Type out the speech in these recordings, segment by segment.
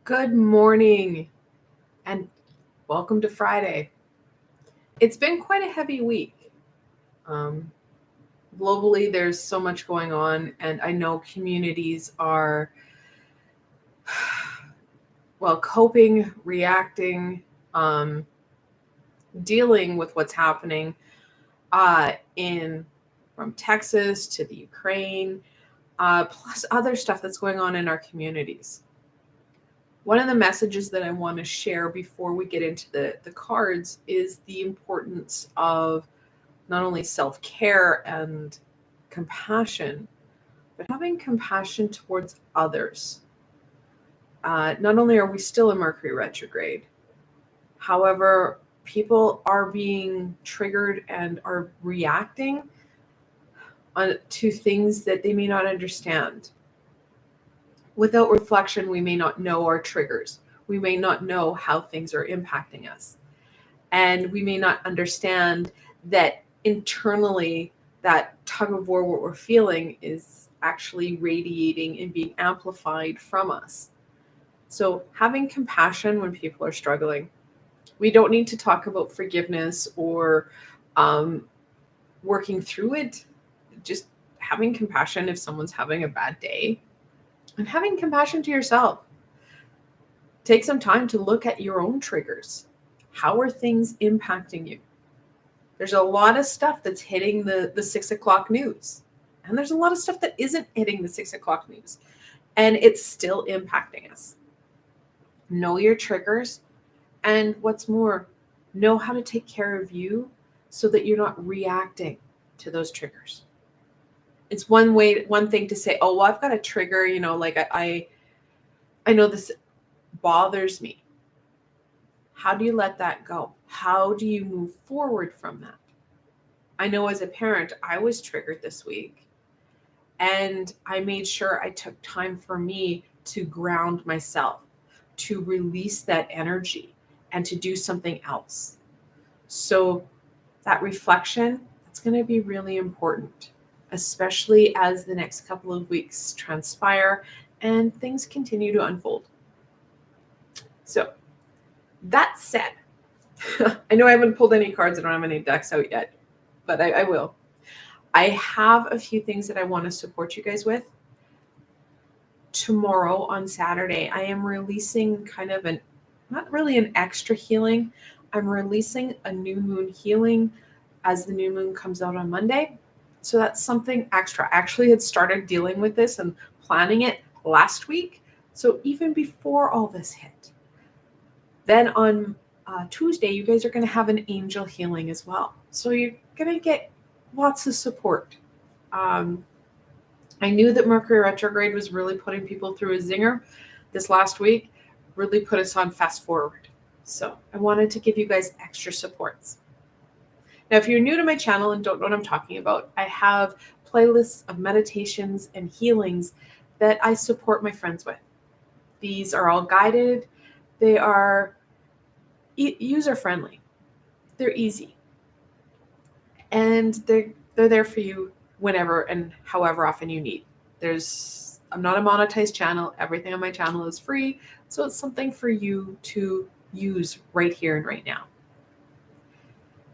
Good morning and welcome to Friday. It's been quite a heavy week. Um, Globally, there's so much going on, and I know communities are, coping, reacting, um, dealing with what's happening in from Texas to the Ukraine, plus other stuff that's going on in our communities. One of the messages that I want to share before we get into the cards is the importance of not only self-care and compassion, but having compassion towards others. Not only are we still in Mercury retrograde, however, people are being triggered and are reacting to things that they may not understand. Without reflection, we may not know our triggers. We may not know how things are impacting us. And we may not understand that internally that tug of war, what we're feeling, is actually radiating and being amplified from us. So having compassion when people are struggling. We don't need to talk about forgiveness or um, working through it. Just having compassion if someone's having a bad day, and having compassion to yourself. Take some time to look at your own triggers. How are things impacting you? There's a lot of stuff that's hitting the 6 o'clock news. And there's a lot of stuff that isn't hitting the 6 o'clock news. And it's still impacting us. Know your triggers. And what's more, know how to take care of you so that you're not reacting to those triggers. It's one thing to say, oh, well, I've got a trigger, like I know this bothers me. How do you let that go? How do you move forward from that? I know as a parent, I was triggered this week, and I made sure I took time for me to ground myself, to release that energy, and to do something else. So that reflection, that's going to be really important, especially as the next couple of weeks transpire and things continue to unfold. So that said, I know I haven't pulled any cards. I don't have any decks out yet, but I will. I have a few things that I want to support you guys with. Tomorrow on Saturday, I am releasing kind of not really an extra healing. I'm releasing a new moon healing as the new moon comes out on Monday. So that's something extra. I actually had started dealing with this and planning it last week. So even before all this hit. Then on Tuesday, you guys are going to have an angel healing as well. So you're going to get lots of support. I knew that Mercury retrograde was really putting people through a zinger this last week, really put us on fast forward. So I wanted to give you guys extra supports. Now, if you're new to my channel and don't know what I'm talking about, I have playlists of meditations and healings that I support my friends with. These are all guided. They are user-friendly. They're easy. And they're there for you whenever and however often you need. I'm not a monetized channel. Everything on my channel is free. So it's something for you to use right here and right now.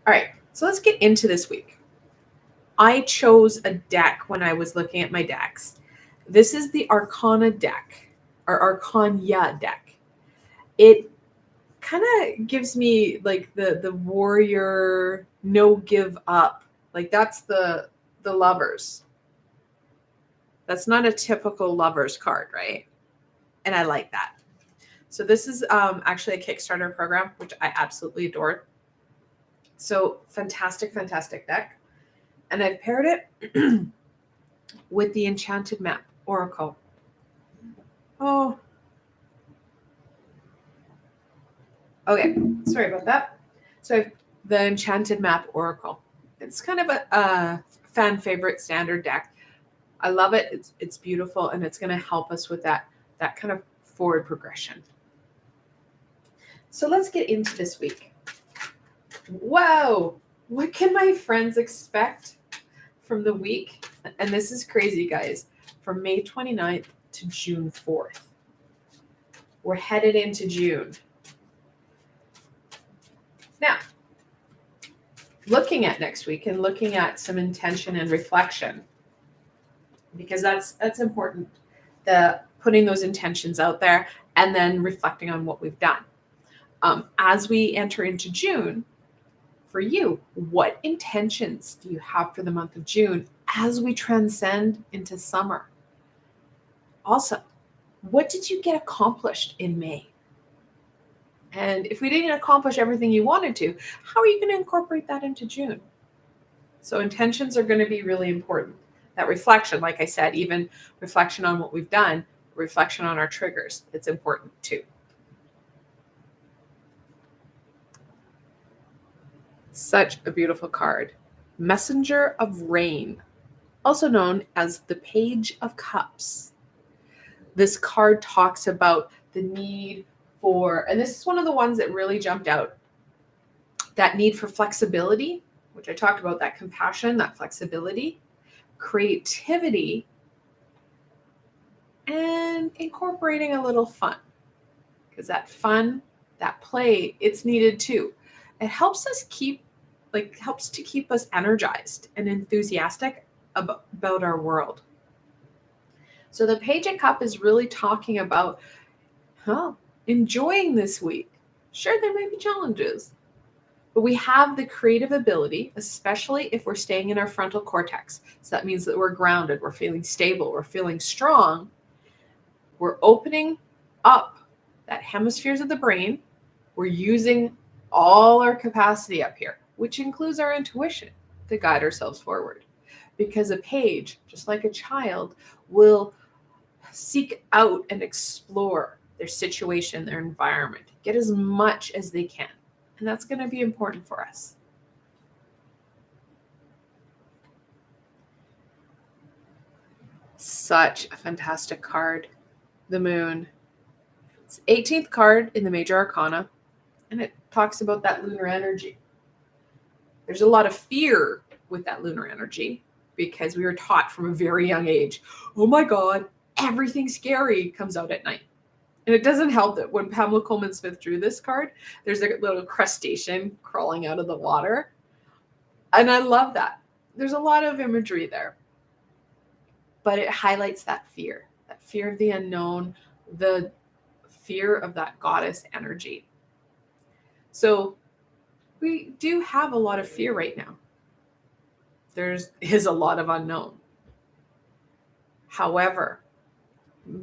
All right, so let's get into this week. I chose a deck when I was looking at my decks. This is the Arcana deck, or Arcana deck. It kind of gives me like the warrior, no give up. Like that's the lovers. That's not a typical lovers card, right? And I like that. So this is actually a Kickstarter program, which I absolutely adored. So fantastic deck. And I've paired it with the Enchanted Map Oracle. Oh, okay. Sorry about that. So I have the Enchanted Map Oracle. It's kind of a fan favorite standard deck. I love it. It's beautiful, and it's going to help us with that kind of forward progression. So let's get into this week. Whoa! What can my friends expect from the week? And this is crazy, guys. From May 29th to June 4th. We're headed into June. Now, looking at next week and looking at some intention and reflection, because that's important, the putting those intentions out there and then reflecting on what we've done. As we enter into June, for you, what intentions do you have for the month of June as we transcend into summer? Also, what did you get accomplished in May? And if we didn't accomplish everything you wanted to, how are you going to incorporate that into June? So intentions are going to be really important. That reflection, like I said, even reflection on what we've done, reflection on our triggers, it's important too. Such a beautiful card. Messenger of Rain, also known as the Page of Cups. This card talks about the need for, and this is one of the ones that really jumped out, that need for flexibility, which I talked about, that compassion, that flexibility, creativity, and incorporating a little fun. Because that fun, that play, it's needed too. It helps us keep us energized and enthusiastic about our world. So the Page of Cup is really talking about enjoying this week. Sure, there may be challenges, but we have the creative ability, especially if we're staying in our frontal cortex. So that means that we're grounded, we're feeling stable, we're feeling strong. We're opening up that hemispheres of the brain. We're using all our capacity up here, which includes our intuition, to guide ourselves forward. Because a page, just like a child, will seek out and explore their situation, their environment, get as much as they can. And that's going to be important for us. Such a fantastic card, the Moon. It's 18th card in the Major Arcana, and it talks about that lunar energy. There's a lot of fear with that lunar energy because we were taught from a very young age, oh my God, everything scary comes out at night. And it doesn't help that when Pamela Coleman Smith drew this card, there's a little crustacean crawling out of the water. And I love that. There's a lot of imagery there. But it highlights that fear of the unknown, the fear of that goddess energy. So we do have a lot of fear right now. There is a lot of unknown. However,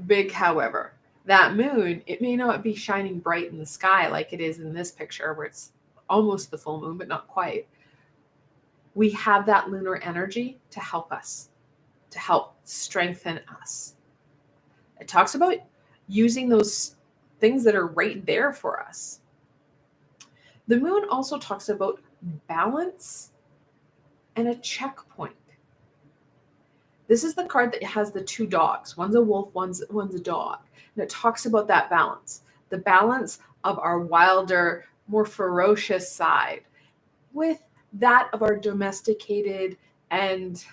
big however, that moon, it may not be shining bright in the sky like it is in this picture where it's almost the full moon, but not quite. We have that lunar energy to help us, to help strengthen us. It talks about using those things that are right there for us. The moon also talks about balance and a checkpoint. This is the card that has the two dogs. One's a wolf, one's a dog. And it talks about that balance, the balance of our wilder, more ferocious side with that of our domesticated and,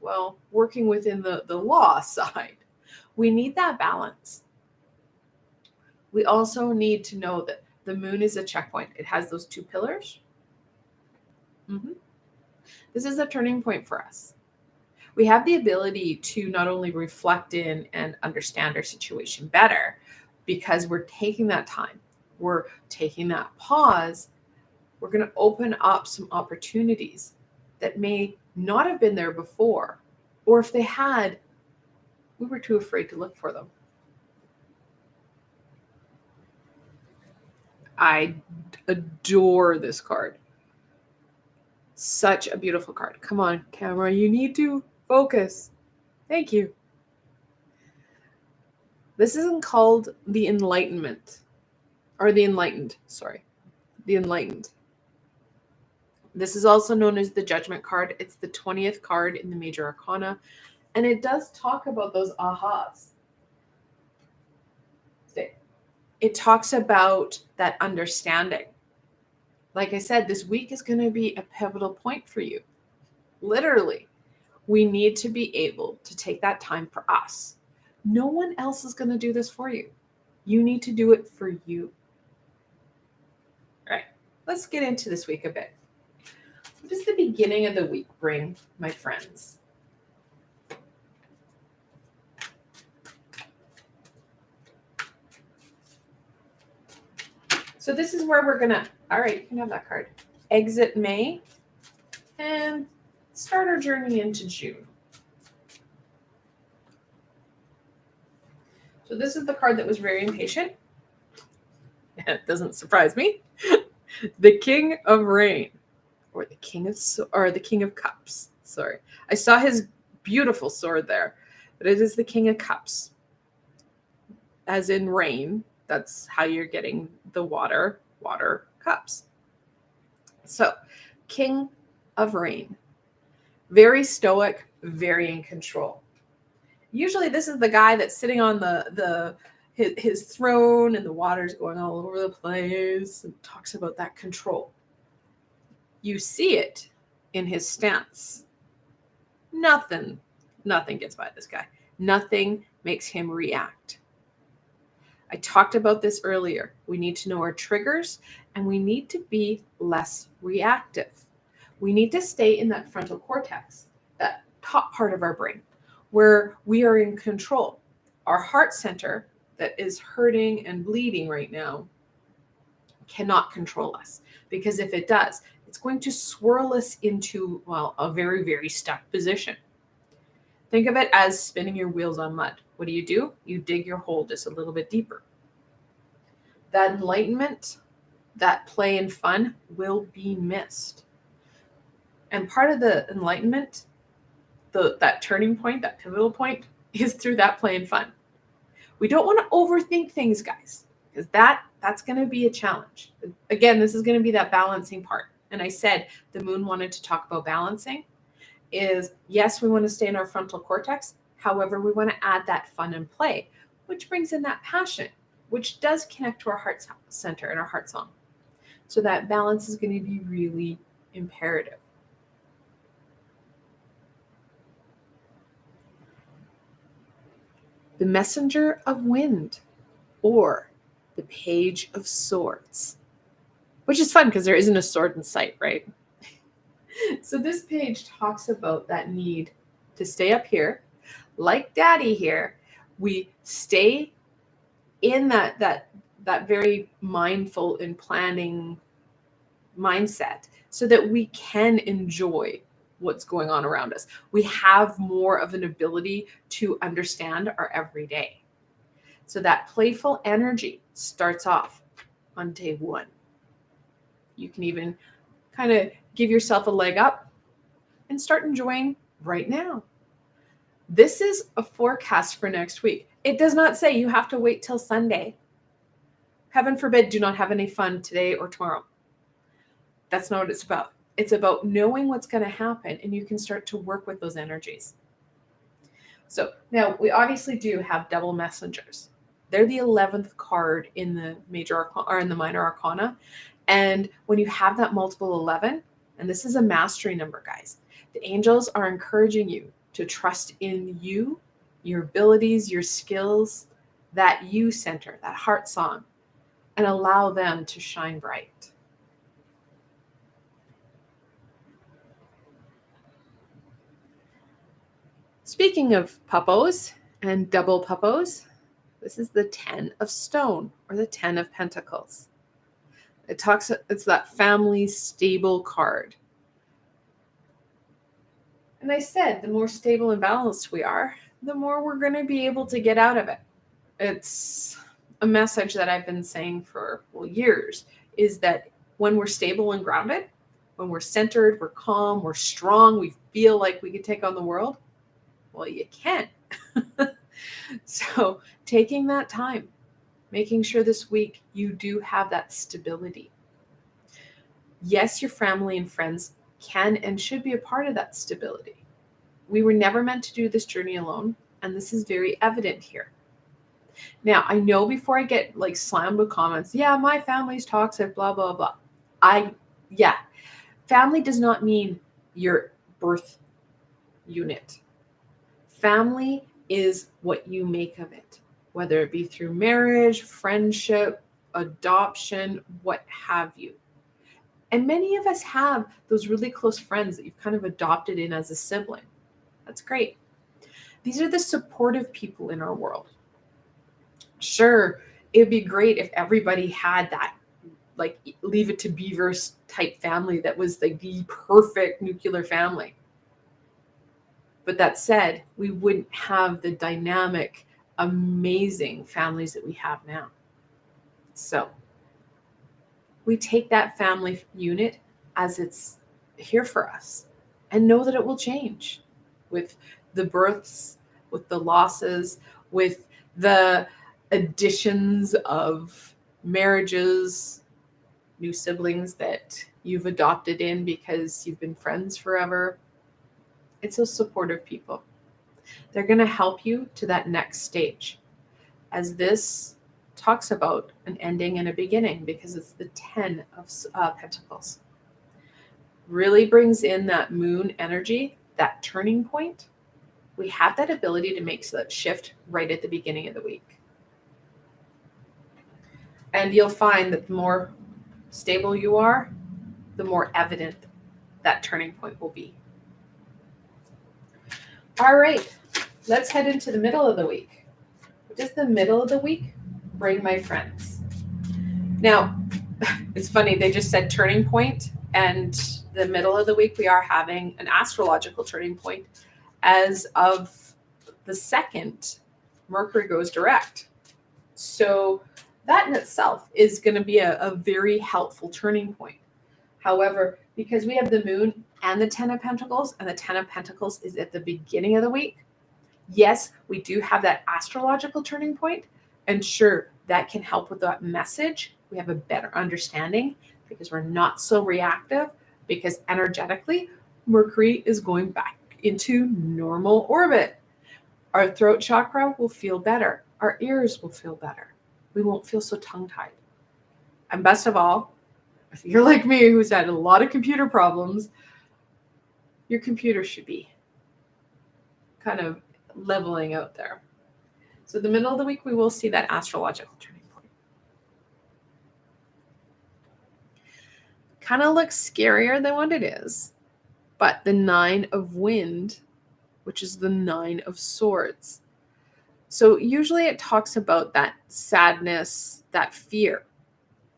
well, working within the law side. We need that balance. We also need to know that the moon is a checkpoint. It has those two pillars. This is a turning point for us. We have the ability to not only reflect in and understand our situation better because we're taking that time, we're taking that pause, we're going to open up some opportunities that may not have been there before, or if they had, we were too afraid to look for them. I adore this card. Such a beautiful card. Come on, camera, you need to focus. Thank you. This isn't called the Enlightenment, or the Enlightened, sorry. The Enlightened. This is also known as the Judgment card. It's the 20th card in the Major Arcana, and it does talk about those ahas. It talks about that understanding. Like I said, this week is going to be a pivotal point for you. Literally, we need to be able to take that time for us. No one else is going to do this for you. You need to do it for you. All right, let's get into this week a bit. What does the beginning of the week bring, my friends? So this is where we're gonna, all right, you can have that card. Exit May and start our journey into June. So this is the card that was very impatient. It doesn't surprise me. The King of Rain, or the King of Cups. Sorry, I saw his beautiful sword there, but it is the King of Cups, as in rain. That's how you're getting the water cups. So, King of Rain, very stoic, very in control. Usually, this is the guy that's sitting on his throne, and the water's going all over the place, and talks about that control. You see it in his stance. Nothing gets by this guy. Nothing makes him react. I talked about this earlier. We need to know our triggers, and we need to be less reactive. We need to stay in that frontal cortex, that top part of our brain, where we are in control. Our heart center that is hurting and bleeding right now cannot control us, because if it does, it's going to swirl us into, well, a very, very stuck position. Think of it as spinning your wheels on mud. What do? You dig your hole just a little bit deeper. That enlightenment, that play and fun will be missed. And part of the enlightenment, that turning point, that pivotal point, is through that play and fun. We don't want to overthink things, guys, because that's going to be a challenge. Again, this is going to be that balancing part. And I said the moon wanted to talk about balancing. Is yes, we want to stay in our frontal cortex. However, we want to add that fun and play, which brings in that passion, which does connect to our heart center and our heart song. So that balance is going to be really imperative. The Messenger of Wind, or the Page of Swords, which is fun because there isn't a sword in sight, right? So this page talks about that need to stay up here, like Daddy here. We stay in that very mindful and planning mindset so that we can enjoy what's going on around us. We have more of an ability to understand our everyday. So that playful energy starts off on day one. You can even kind of give yourself a leg up and start enjoying right now. This is a forecast for next week. It does not say you have to wait till Sunday. Heaven forbid, do not have any fun today or tomorrow. That's not what it's about. It's about knowing what's going to happen, and you can start to work with those energies. So now we obviously do have double messengers. They're the 11th card in the major arcana, or in the minor arcana. And when you have that multiple 11, and this is a mastery number, guys, the angels are encouraging you to trust in you, your abilities, your skills, that you center, that heart song, and allow them to shine bright. Speaking of puppos and double puppos, this is the 10 of Stone, or the 10 of Pentacles. It's that family stable card. And I said, the more stable and balanced we are, the more we're going to be able to get out of it. It's a message that I've been saying for years, is that when we're stable and grounded, when we're centered, we're calm, we're strong, we feel like we can take on the world, well, you can. So taking that time, making sure this week you do have that stability. Yes, your family and friends can and should be a part of that stability. We were never meant to do this journey alone, and this is very evident here. Now, I know before I get slammed with comments, yeah, my family's toxic, blah, blah, blah. Family does not mean your birth unit. Family is what you make of it. whether it be through marriage, friendship, adoption, what have you. And many of us have those really close friends that you've kind of adopted in as a sibling. That's great. These are the supportive people in our world. Sure, it'd be great if everybody had that, like, Leave It to Beavers type family that was like the perfect nuclear family. But that said, we wouldn't have the dynamic, amazing families that we have now. So we take that family unit as it's here for us and know that it will change with the births, with the losses, with the additions of marriages, new siblings that you've adopted in because you've been friends forever. It's those supportive people. They're going to help you to that next stage, as this talks about an ending and a beginning, because it's the 10 of Pentacles. Really brings in that moon energy, that turning point. We have that ability to make that shift right at the beginning of the week. And you'll find that the more stable you are, the more evident that turning point will be. All right, let's head into the middle of the week. What does the middle of the week bring, my friends? Now, it's funny, they just said turning point, and the middle of the week we are having an astrological turning point. As of the 2nd, Mercury goes direct. So that in itself is going to be a very helpful turning point. However, because we have the moon and the 10 of Pentacles, and the 10 of Pentacles is at the beginning of the week, yes, we do have that astrological turning point. And sure, that can help with that message. We have a better understanding because we're not so reactive, because energetically, Mercury is going back into normal orbit. Our throat chakra will feel better. Our ears will feel better. We won't feel so tongue-tied. And best of all, if you're like me, who's had a lot of computer problems, your computer should be kind of leveling out there. So the middle of the week, we will see that astrological turning point. Kind of looks scarier than what it is. But the 9 of Wind, which is the 9 of Swords. So usually it talks about that sadness, that fear.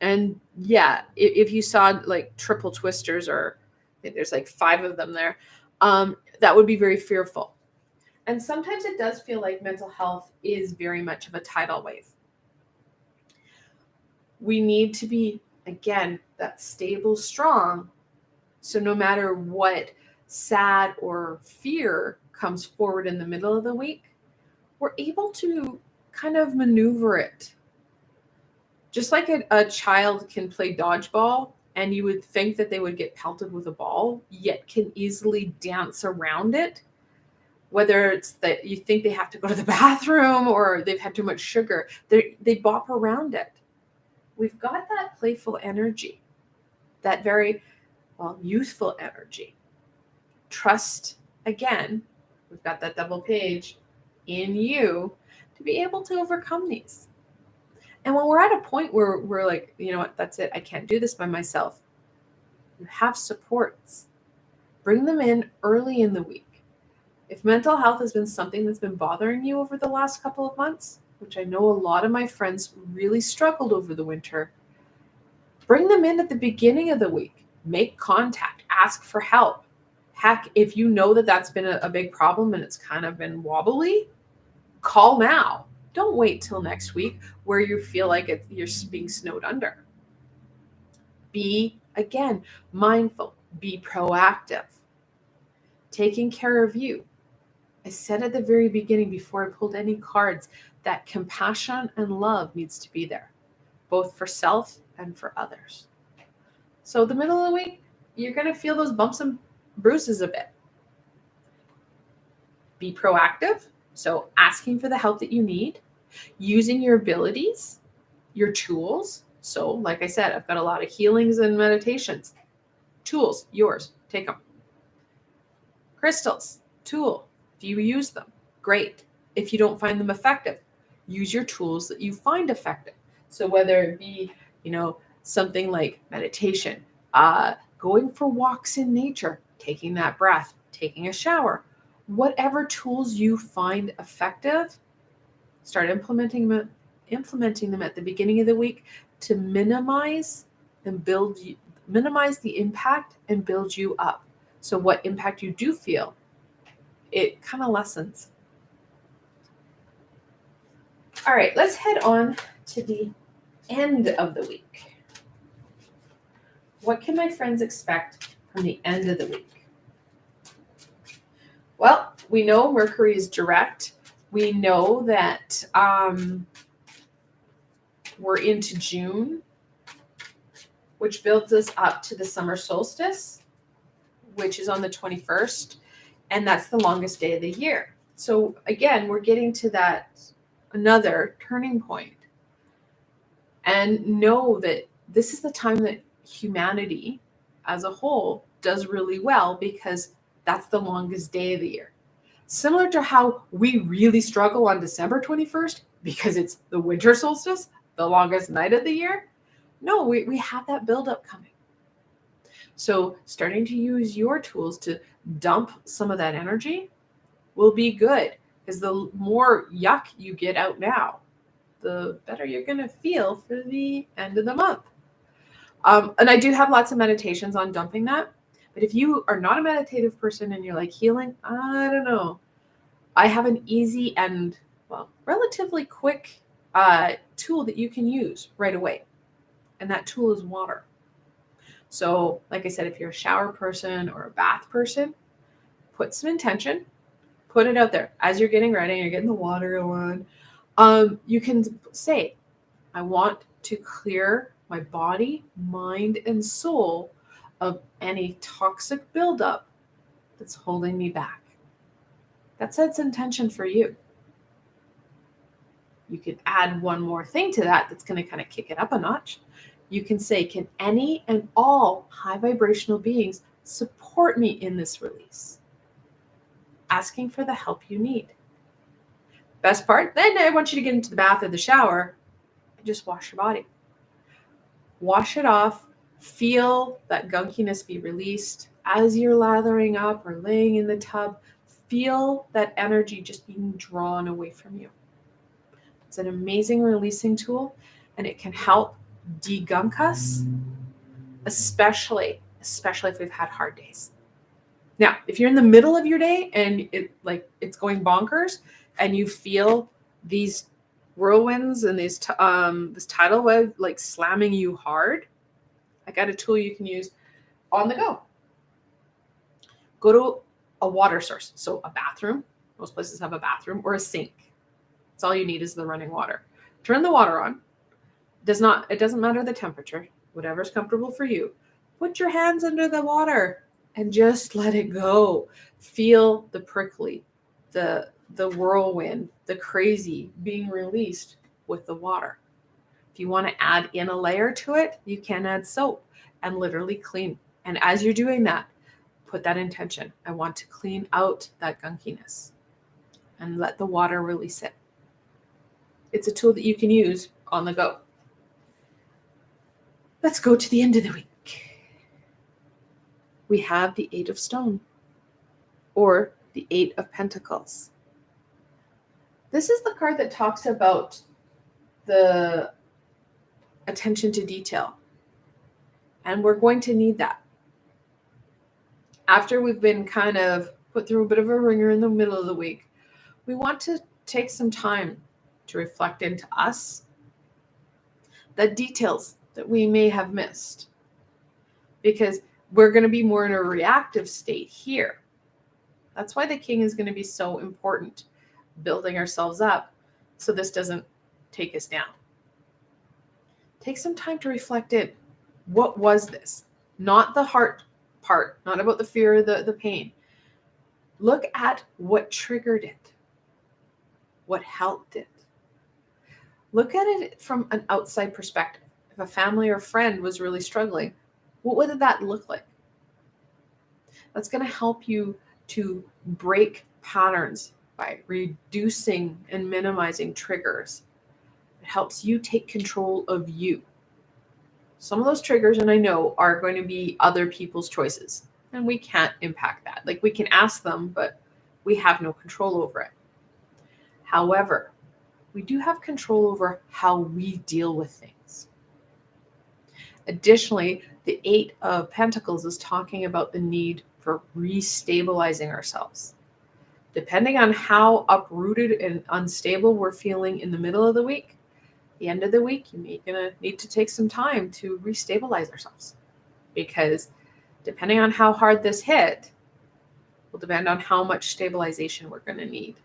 And yeah, if you saw like triple twisters, or there's like 5 of them there, that would be very fearful. And sometimes it does feel like mental health is very much of a tidal wave. We need to be, again, that stable, strong. So no matter what sad or fear comes forward in the middle of the week, we're able to kind of maneuver it. Just like a child can play dodgeball, and you would think that they would get pelted with a ball, yet can easily dance around it. Whether it's that you think they have to go to the bathroom or they've had too much sugar, they bop around it. We've got that playful energy, that very, youthful energy. Trust, again, we've got that double page in you to be able to overcome these. And when we're at a point where we're like, you know what, that's it, I can't do this by myself, you have supports. Bring them in early in the week. If mental health has been something that's been bothering you over the last couple of months, which I know a lot of my friends really struggled over the winter, bring them in at the beginning of the week. Make contact. Ask for help. Heck, if you know that that's been a big problem and it's kind of been wobbly, call now. Don't wait till next week where you feel like you're being snowed under. Be, again, mindful. Be proactive. Taking care of you. I said at the very beginning, before I pulled any cards, that compassion and love needs to be there, both for self and for others. So the middle of the week, you're going to feel those bumps and bruises a bit. Be proactive. So asking for the help that you need, using your abilities, your tools. So like I said, I've got a lot of healings and meditations. Tools, yours, take them. Crystals, tool. If you use them, great. If you don't find them effective, use your tools that you find effective. So whether it be, something like meditation, going for walks in nature, taking that breath, taking a shower, whatever tools you find effective, start implementing them at the beginning of the week to minimize the impact and build you up. So what impact you do feel, it kind of lessens. All right, let's head on to the end of the week. What can my friends expect from the end of the week? Well, we know Mercury is direct. We know that we're into June, which builds us up to the summer solstice, which is on the 21st, and that's the longest day of the year. So again, we're getting to that another turning point. And know that this is the time that humanity as a whole does really well, because that's the longest day of the year. Similar to how we really struggle on December 21st because it's the winter solstice, the longest night of the year. No, we have that buildup coming. So starting to use your tools to dump some of that energy will be good, because the more yuck you get out now, the better you're going to feel for the end of the month. And I do have lots of meditations on dumping that. But if you are not a meditative person and you're like, healing, I don't know. I have an easy and, relatively quick tool that you can use right away. And that tool is water. So like I said, if you're a shower person or a bath person, put some intention, put it out there. As you're getting ready, you're getting the water on. You can say, I want to clear my body, mind, and soul of any toxic buildup that's holding me back. That sets intention for you. You could add one more thing to that that's going to kind of kick it up a notch. You can say, can any and all high vibrational beings support me in this release? Asking for the help you need. Best part, then I want you to get into the bath or the shower and just wash your body. Wash it off. Feel that gunkiness be released as you're lathering up or laying in the tub. Feel that energy just being drawn away from you. It's an amazing releasing tool, and it can help degunk us, especially if we've had hard days. Now, if you're in the middle of your day and it's going bonkers, and you feel these whirlwinds and this tidal wave like slamming you hard, I got a tool you can use on the go. Go to a water source. So a bathroom, most places have a bathroom, or a sink. That's all you need is the running water. Turn the water on. It doesn't matter the temperature, whatever's comfortable for you. Put your hands under the water and just let it go. Feel the prickly, the whirlwind, the crazy being released with the water. If you want to add in a layer to it, you can add soap and literally clean. And as you're doing that, put that intention. I want to clean out that gunkiness, and let the water release it. It's a tool that you can use on the go. Let's go to the end of the week. We have the 8 of Stone, or the 8 of Pentacles. This is the card that talks about the attention to detail. And we're going to need that. After we've been kind of put through a bit of a ringer in the middle of the week, we want to take some time to reflect into us the details that we may have missed, because we're going to be more in a reactive state here. That's why the King is going to be so important, building ourselves up so this doesn't take us down. Take some time to reflect in. What was this? Not the heart part, not about the fear or the pain. Look at what triggered it, what helped it. Look at it from an outside perspective. If a family or friend was really struggling, what would that look like? That's going to help you to break patterns by reducing and minimizing triggers. It helps you take control of you. Some of those triggers, and I know, are going to be other people's choices, and we can't impact that. Like, we can ask them, but we have no control over it. However, we do have control over how we deal with things. Additionally, the Eight of Pentacles is talking about the need for restabilizing ourselves. Depending on how uprooted and unstable we're feeling in the middle of the week, the end of the week, you're going to need to take some time to restabilize ourselves. Because depending on how hard this hit, will depend on how much stabilization we're going to need.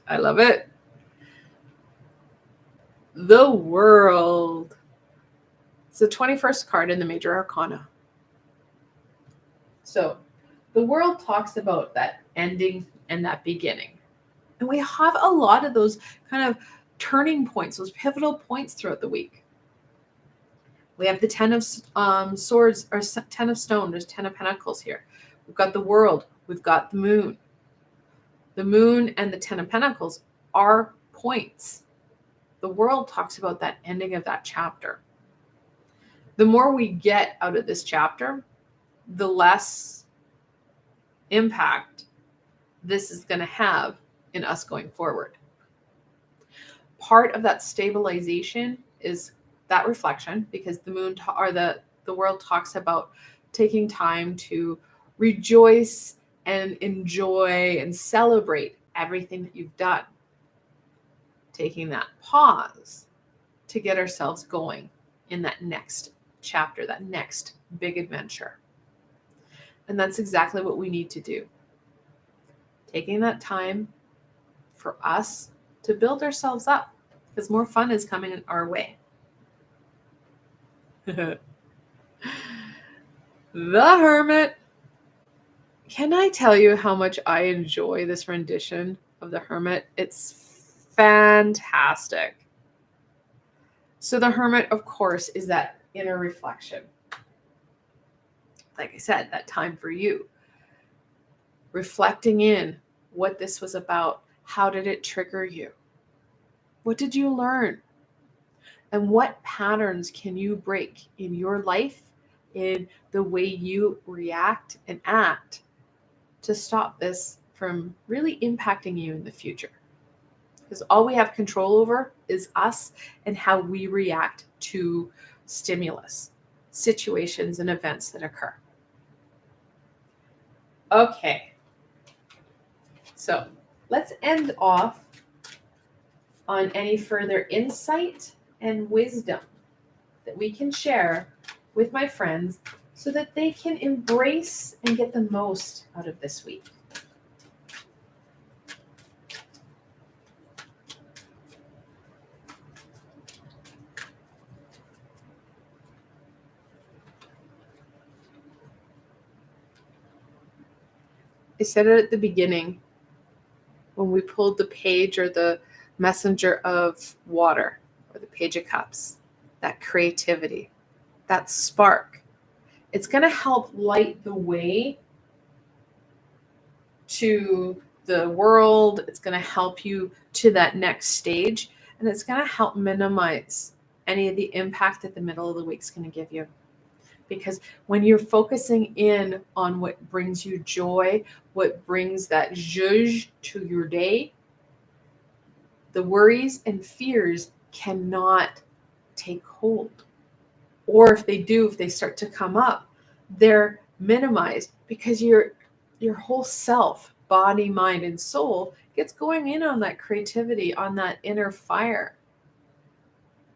I love it. The World. It's the 21st card in the Major Arcana. So the World talks about that ending and that beginning. And we have a lot of those kind of turning points, those pivotal points throughout the week. We have the 10 of Swords, or 10 of Stone. There's 10 of Pentacles here. We've got the World. We've got the Moon. The Moon and the 10 of Pentacles are points. The World talks about that ending of that chapter. The more we get out of this chapter, the less impact this is going to have in us going forward. Part of that stabilization is that reflection, because the Moon or the World talks about taking time to rejoice and enjoy and celebrate everything that you've done. Taking that pause to get ourselves going in that next chapter, that next big adventure. And that's exactly what we need to do. Taking that time for us to build ourselves up, because more fun is coming our way. The Hermit. Can I tell you how much I enjoy this rendition of the Hermit? It's fantastic. So the Hermit, of course, is that inner reflection. Like I said, that time for you. Reflecting in what this was about. How did it trigger you? What did you learn? And what patterns can you break in your life, in the way you react and act, to stop this from really impacting you in the future? Because all we have control over is us and how we react to stimulus, situations, and events that occur. Okay. So let's end off on any further insight and wisdom that we can share with my friends so that they can embrace and get the most out of this week. I said it at the beginning when we pulled the page or the messenger of water or the page of cups, that creativity, that spark. It's going to help light the way to the world. It's going to help you to that next stage, and it's going to help minimize any of the impact that the middle of the week is going to give you. Because when you're focusing in on what brings you joy, what brings that zhuzh to your day, the worries and fears cannot take hold. Or if they do, if they start to come up, they're minimized because your whole self, body, mind, and soul gets going in on that creativity, on that inner fire.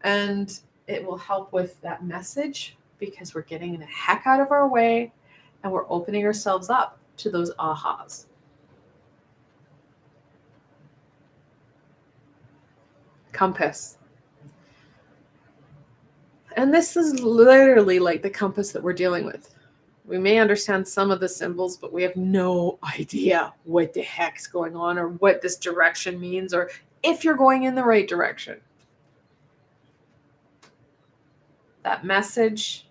And it will help with that message, because we're getting the heck out of our way and we're opening ourselves up to those ahas. Compass. And this is literally like the compass that we're dealing with. We may understand some of the symbols, but we have no idea what the heck's going on or what this direction means or if you're going in the right direction. That message,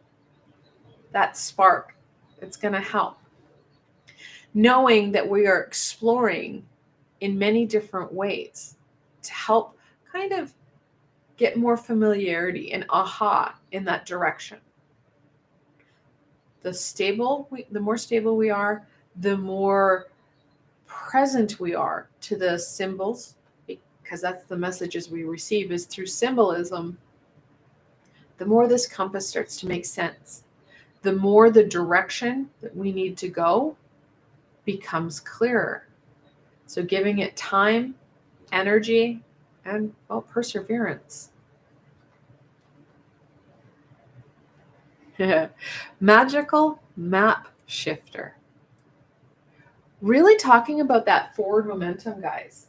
that spark, it's going to help. knowing that we are exploring in many different ways to help kind of get more familiarity and aha in that direction. The more stable we are, the more present we are to the symbols, because that's the messages we receive is through symbolism. The more this compass starts to make sense, the more the direction that we need to go becomes clearer. So giving it time, energy, and perseverance. Magical map shifter. Really talking about that forward momentum, guys.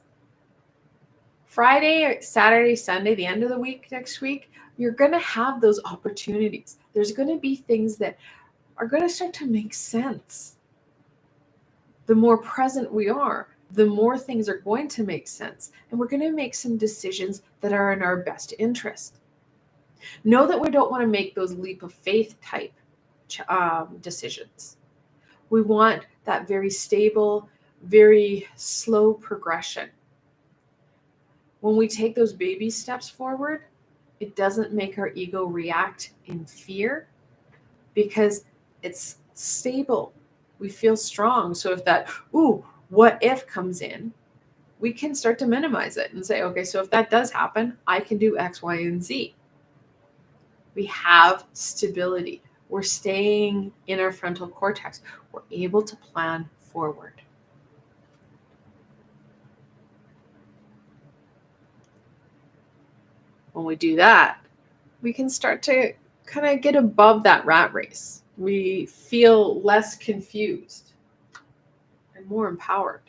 Friday, Saturday, Sunday, the end of the week, next week, you're going to have those opportunities. There's going to be things that are going to start to make sense. The more present we are, the more things are going to make sense. And we're going to make some decisions that are in our best interest. Know that we don't want to make those leap of faith type decisions. We want that very stable, very slow progression. When we take those baby steps forward, it doesn't make our ego react in fear because it's stable. We feel strong. So if that, what if comes in, we can start to minimize it and say, okay, so if that does happen, I can do X, Y, and Z. We have stability. We're staying in our frontal cortex. We're able to plan forward. When we do that, we can start to kind of get above that rat race. We feel less confused and more empowered.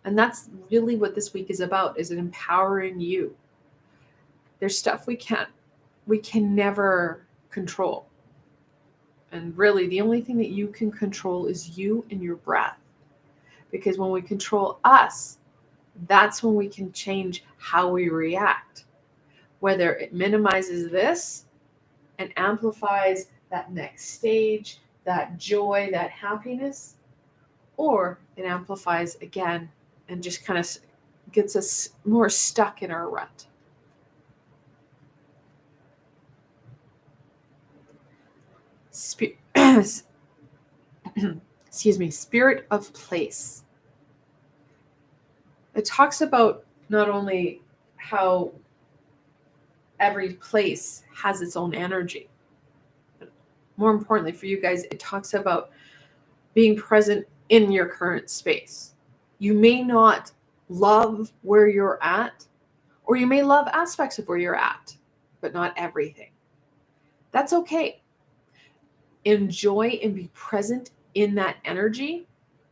And that's really what this week is about, is empowering you. There's stuff we can never control. And really, the only thing that you can control is you and your breath. Because when we control us, that's when we can change how we react. Whether it minimizes this and amplifies that next stage, that joy, that happiness, or it amplifies again and just kind of gets us more stuck in our rut. Spirit of place. It talks about not only how every place has its own energy, but more importantly for you guys, it talks about being present in your current space. You may not love where you're at, or you may love aspects of where you're at, but not everything. That's okay. Enjoy and be present in that energy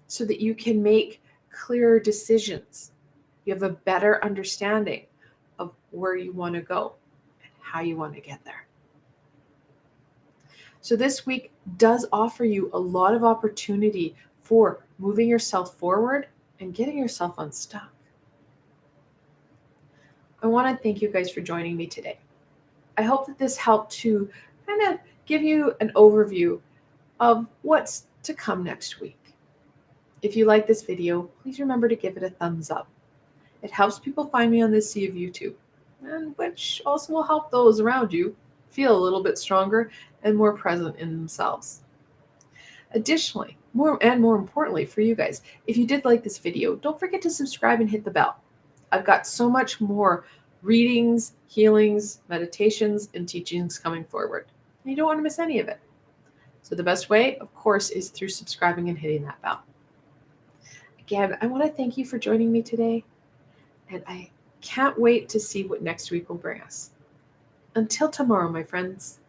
so that you can make clearer decisions. You have a better understanding of where you want to go and how you want to get there. So this week does offer you a lot of opportunity for moving yourself forward and getting yourself unstuck. I want to thank you guys for joining me today. I hope that this helped to kind of give you an overview of what's to come next week. If you like this video, please remember to give it a thumbs up. It helps people find me on this sea of YouTube, and which also will help those around you feel a little bit stronger and more present in themselves. Additionally, more importantly for you guys, if you did like this video, don't forget to subscribe and hit the bell. I've got so much more readings, healings, meditations, and teachings coming forward. And you don't want to miss any of it. So the best way, of course, is through subscribing and hitting that bell. Again, I want to thank you for joining me today, and I can't wait to see what next week will bring us. Until tomorrow, my friends.